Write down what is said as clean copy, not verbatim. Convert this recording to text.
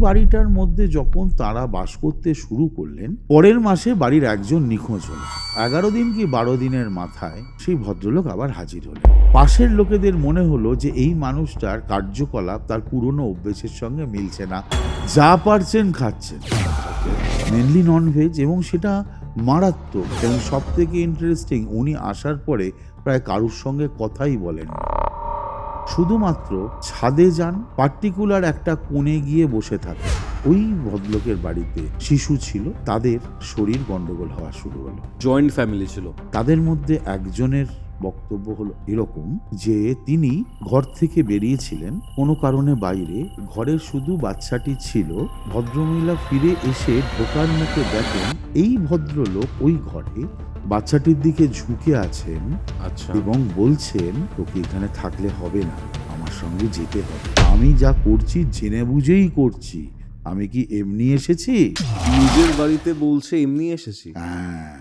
বাড়িটার মধ্যে যখন তারা বাস করতে শুরু করলেন, পরের মাসে বাড়ির একজন নিখোঁজ হলো। 11 দিন কি 12 দিনের মাথায় সেই ভদ্রলোক আবার হাজির হলেন। পাশের লোকেদের মনে হলো যে এই মানুষটার কার্যকলাপ তার পুরনো অভ্যেসের সঙ্গে মিলছে না। যা পারছেন খাচ্ছেন, মেনলি ননভেজ, এবং সেটা মারাত্মক। এবং সব থেকে ইন্টারেস্টিং, উনি আসার পরে প্রায় কারুর সঙ্গে কথাই বলেন না। শুধুমাত্র ছাদে যান, পার্টিকুলার একটা কোণে গিয়ে বসে থাকে। ওই ভদ্রলোকের বাড়িতে শিশু ছিল, তাদের শরীর গন্ডগোল হওয়া শুরু হলো। জয়েন্ট ফ্যামিলি ছিল। তাদের মধ্যে একজনের বক্তব্য হলো এরকম যে তিনি ঘর থেকে বেরিয়েছিলেন কোনো কারণে বাইরে, ঘরে শুধু বাচ্চাটি ছিল। ভদ্রমহিলা ফিরে এসে ঢোকার মুখে দেখেন এই ভদ্রলোক ওই ঘরে বাচ্চাটির দিকে ঝুঁকে আছেন। আচ্ছা। এবং বলছেন, তোকে এখানে থাকলে হবে না, আমার সঙ্গে যেতে হবে। আমি যা করছি জেনে বুঝেই করছি, আমি কি এমনি এসেছি? নিজের বাড়িতে বলছে এমনি এসেছি। হ্যাঁ,